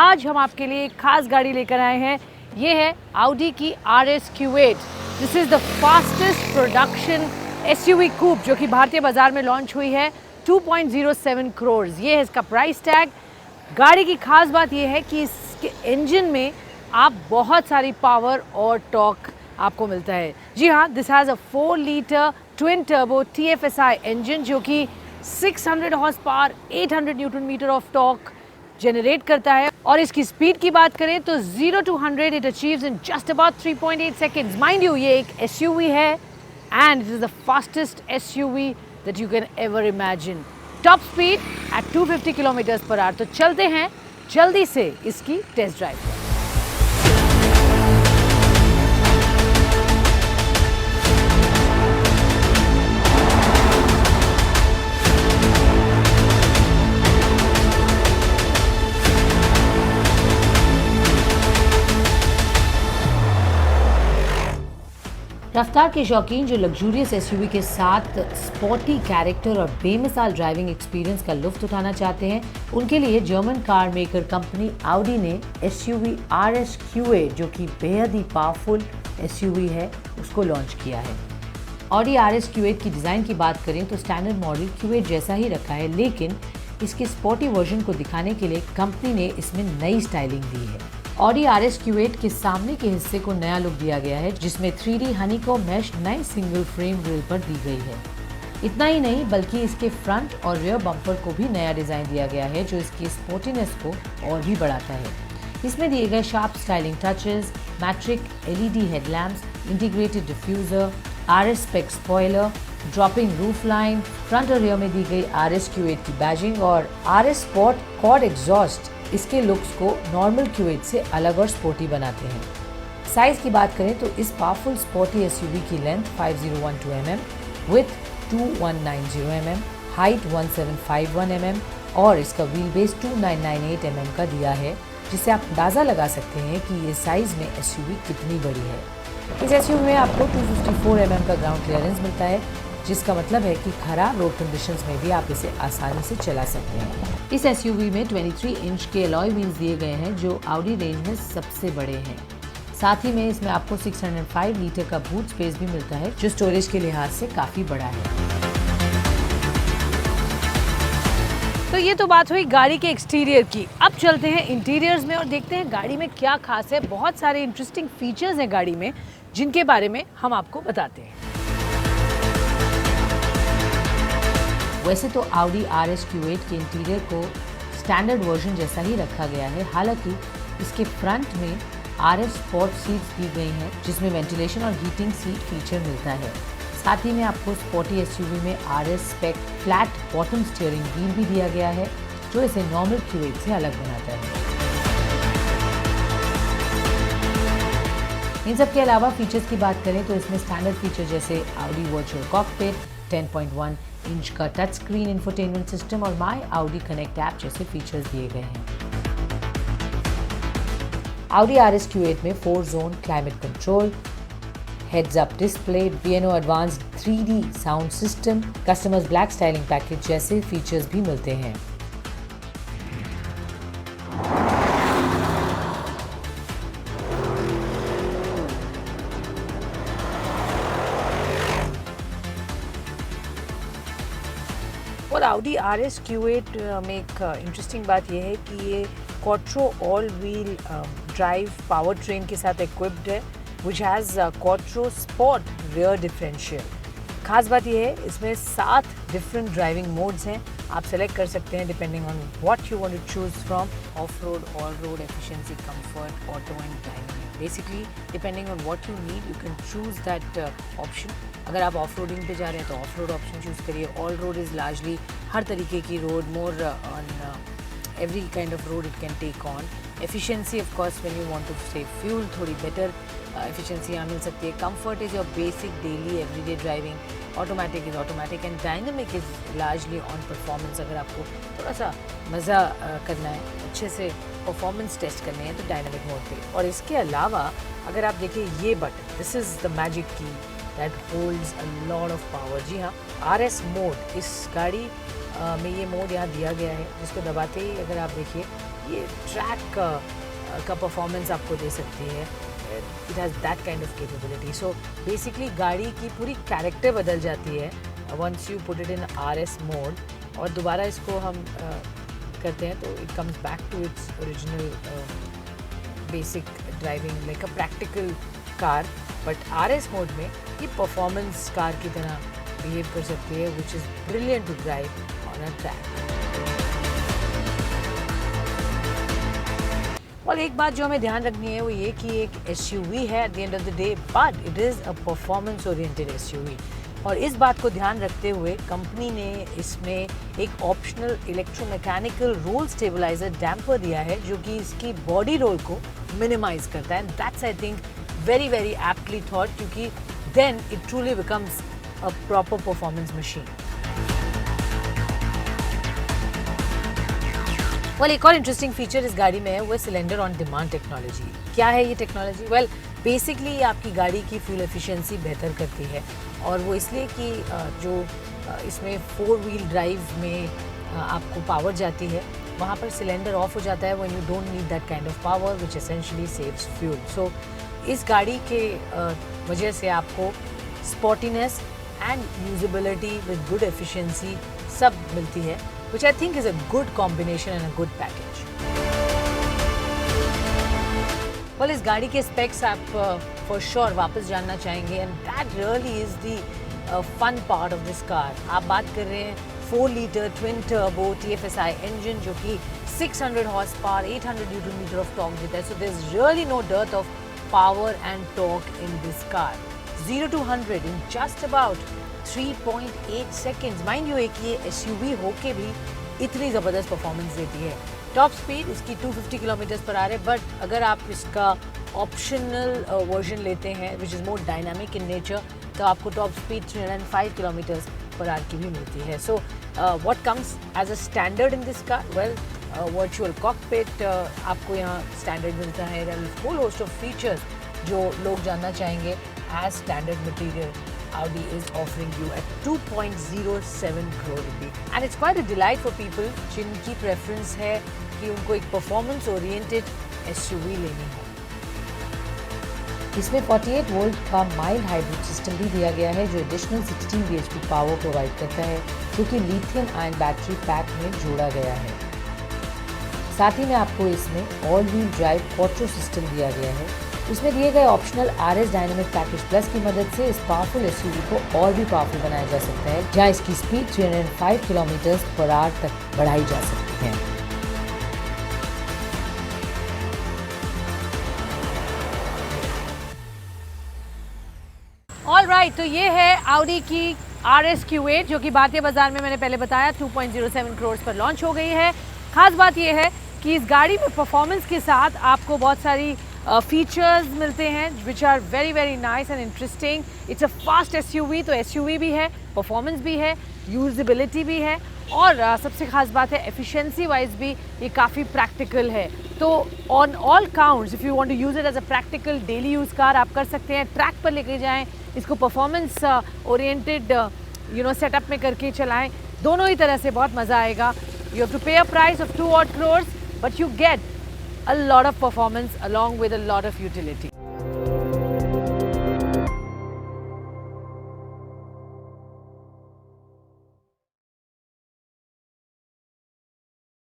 आज हम आपके लिए एक खास गाड़ी लेकर आए हैं। ये है Audi की RS Q8। This is the fastest production SUV कूप जो कि भारतीय बाजार में लॉन्च हुई है। 2.07 करोड़ ये है इसका प्राइस टैग। गाड़ी की खास बात यह है कि इसके इंजन में आप बहुत सारी पावर और टॉर्क आपको मिलता है। जी हाँ, this has a 4 litre twin turbo TFSI engine जो कि 600 horse power 800 newton metre of torque generate करता है। और इसकी स्पीड की बात करें तो 0 to 100 it achieves in just about 3.8 seconds. Mind you, ये एक SUV है and it is the fastest SUV that you can ever imagine. Top speed at 250 kilometres per hour. तो चलते हैं जल्दी से इसकी टेस्ट ड्राइव पर। रफ्तार के शौकीन जो लग्जूरियस SUV के साथ स्पोर्टी कैरेक्टर और बेमिसाल ड्राइविंग एक्सपीरियंस का लुत्फ उठाना चाहते हैं, उनके लिए German car maker company Audi ने SUV RS Q8 जो कि बेहद ही पावरफुल SUV है उसको लॉन्च किया है। Audi RS Q8 की डिज़ाइन की बात करें तो स्टैंडर्ड मॉडल Q8 जैसा ही रखा है, लेकिन इसके स्पोर्टी वर्जन को दिखाने के लिए कंपनी ने इसमें नई स्टाइलिंग दी है। Audi RS Q8 के सामने के हिस्से को नया लुक दिया गया है जिसमें 3D हनीकॉम्ब मैश नई सिंगल फ्रेम ग्रिल पर दी गई है। इतना ही नहीं बल्कि इसके फ्रंट और रियर बम्पर को भी नया डिजाइन दिया गया है जो इसकी स्पोर्टीनेस को और भी बढ़ाता है। इसमें दिए गए sharp styling touches, matrix LED headlamps, integrated diffuser, RS spec spoiler, dropping roof line, front और रियर में दी गई RS Q8 की बैजिंग और RS स्पॉट क्वाड एग्जॉस्ट इसके लुक्स को नॉर्मल Q8 से अलग और स्पोर्टी बनाते हैं। साइज की बात करें तो इस पावरफुल स्पोर्टी SUV की length 5012 mm, width 2190 mm, height 1751 mm और इसका व्हील बेस 2998 mm का दिया है, जिससे आप अंदाज़ा लगा सकते हैं कि ये साइज में SUV कितनी बड़ी है। इस SUV में आपको 254 mm का ग्राउंड क्लियरेंस मिलता है, जिसका मतलब है कि खराब रोड कंडीशंस में भी आप इसे आसानी से चला सकते हैं। इस SUV में 23 इंच के अलॉय व्हील्स दिए गए हैं जो Audi रेंज में सबसे बड़े हैं। साथ ही में इसमें आपको 605 लीटर का बूट स्पेस भी मिलता है जो स्टोरेज के लिहाज से काफी बड़ा है। तो ये तो बात हुई गाड़ी के एक्सटीरियर की। अब चलते हैं इंटीरियर्स में और देखते हैं गाड़ी में क्या खास है। बहुत सारे इंटरेस्टिंग फीचर्स हैं गाड़ी में जिनके बारे में हम आपको बताते हैं। वैसे तो Audi RS Q8 के इंटीरियर को स्टैंडर्ड वर्जन जैसा ही रखा गया है, हालांकि इसके फ्रंट में RS स्पोर्ट सीट्स दी गई हैं जिसमें वेंटिलेशन और हीटिंग सीट फीचर मिलता है। साथ ही में आपको स्पोर्टी SUV में RS spec flat bottom steering wheel भी दिया गया है जो इसे नॉर्मल Q8 से अलग बनाता है। इन सब के अलावा फीचर्स की बात करें तो इसमें स्टैंडर्ड फीचर जैसे Audi वर्चुअल कॉकपिट, 10.1 इंच का टच स्क्रीन इंफोटेनमेंट सिस्टम और माई Audi कनेक्ट ऐप जैसे फीचर्स दिए गए हैं। Audi RS Q8 में 4 zone climate control, heads up display, B&O advanced 3D sound system, customers black styling package जैसे features भी मिलते हैं। और Audi RS Q8 में एक इंटरेस्टिंग बात यह है कि ये quattro all wheel drive power train के साथ इक्विप्ड है which has quattro spot rear differential. खास बात यह है इसमें 7 डिफरेंट ड्राइविंग मोड्स हैं, आप सेलेक्ट कर सकते हैं depending on what you want to choose from off road, all road, efficiency, comfort, auto and dynamic. Basically depending on what you need you can choose that option. अगर आप off roading पे जा रहे हैं तो ऑफ रोड ऑप्शन चूज़ करिए। All road is largely हर तरीके की रोड, more on every kind of road it can take on. Efficiency of course when you want to save fuel थोड़ी better efficiency यहाँ मिल सकती है. Comfort is your basic daily everyday driving. Automatic is automatic and dynamic is largely on performance. अगर आपको थोड़ा सा मज़ा करना है, अच्छे से परफॉर्मेंस टेस्ट करने हैं तो डायनामिक मोड पे। और इसके अलावा अगर आप देखिए ये button, this is the magic key that holds a lot of power. जी हाँ, RS मोड, इस गाड़ी में ये मोड यहाँ दिया गया है जिसको दबाते ही अगर आप देखिए ये ट्रैक का परफॉर्मेंस आपको दे सकती है। It has that kind of capability. So basically गाड़ी की पूरी कैरेक्टर बदल जाती है once you put it in RS mode, और दोबारा इसको हम करते हैं तो it comes back to its original basic driving like a practical car. But RS mode में ये परफॉर्मेंस कार की तरह बिहेव कर सकती है, which is brilliant to drive on a track. और एक बात जो हमें ध्यान रखनी है वो ये कि एक SUV है at the end of the day, but it is a performance oriented SUV। और इस बात को ध्यान रखते हुए कंपनी ने इसमें एक optional electromechanical roll stabiliser damper दिया है जो कि इसकी बॉडी रोल को मिनिमाइज करता है। And that's I think very very aptly thought, क्योंकि then it truly becomes a proper performance machine. Well, एक और इंटरेस्टिंग फीचर इस गाड़ी में है वो सिलेंडर ऑन डिमांड टेक्नोलॉजी। क्या है ये टेक्नोलॉजी? वेल, बेसिकली ये आपकी गाड़ी की फ्यूल एफिशिएंसी बेहतर करती है, और वो इसलिए कि जो इसमें 4 व्हील ड्राइव में आपको पावर जाती है, वहाँ पर सिलेंडर ऑफ हो जाता है when you don't need that kind of power, which essentially saves fuel. So इस गाड़ी के वजह से आपको sportiness and usability with good efficiency सब मिलती है, which I think is a good combination and a good package. Well, इस गाड़ी के specs आप for sure वापस जानना चाहेंगे, and that really is the fun part of this car. आप बात कर रहे हैं 4 litre twin turbo TFSI engine जो कि 600 horsepower, 800 Newton meter of torque देता है. So there's really no dearth of power and torque in this car. 0 to 100 in just about 3.8 seconds. Mind you एक ये SUV होके भी इतनी ज़बरदस्त परफॉर्मेंस देती है। टॉप स्पीड इसकी 250 किलोमीटर पर आ रहे, बट अगर आप इसका ऑप्शनल वर्जन लेते हैं which is more dynamic in nature, तो आपको top speed 305 kilometre per hour की भी मिलती है। So what comes as a standard in this car? Well, virtual cockpit आपको यहाँ स्टैंडर्ड मिलता है। There is whole host of features जो लोग जानना चाहेंगे as standard material Audi is offering you at 2.07 crore rupees, and it's quite a delight for people जिनकी preference है कि उनको एक performance oriented SUV लेनी है। इसमें 48 वोल्ट का माइल्ड हाइब्रिड सिस्टम भी दिया गया है जो एडिशनल 16 bhp पावर प्रोवाइड करता है, जो कि लिथियम आयन बैटरी पैक में जोड़ा गया है। साथ ही में आपको इसमें all wheel drive quattro system दिया गया है। इसमें दिए गए optional RS dynamic package plus की मदद से इस पावरफुल SUV को और भी पावरफुल बनाया जा सकता है, जहां इसकी स्पीड 305 किलोमीटर पर आवर तक बढ़ाई जा सकती है। ऑलराइट, तो ये है Audi की RS Q8 जो कि भारतीय बाजार में मैंने पहले बताया 2.07 करोड़ पर लॉन्च हो गई है। खास बात ये है कि इस गाड़ी में परफॉर्मेंस के साथ आपको बहुत सारी फीचर्स मिलते हैं which are very very nice and interesting. It's a fast SUV, तो SUV भी है, परफॉर्मेंस भी है, यूजेबिलिटी भी है, और सबसे खास बात है एफिशिएंसी वाइज भी ये काफ़ी प्रैक्टिकल है। तो on all counts if you want to use it as a practical daily use car आप कर सकते हैं। ट्रैक पर लेके जाएं, इसको परफॉर्मेंस ओरिएंटेड सेटअप में करके चलाएं, दोनों ही तरह से बहुत मज़ा आएगा। यू हैव टू पे a price of 2 odd crores, but you get a lot of performance along with a lot of utility.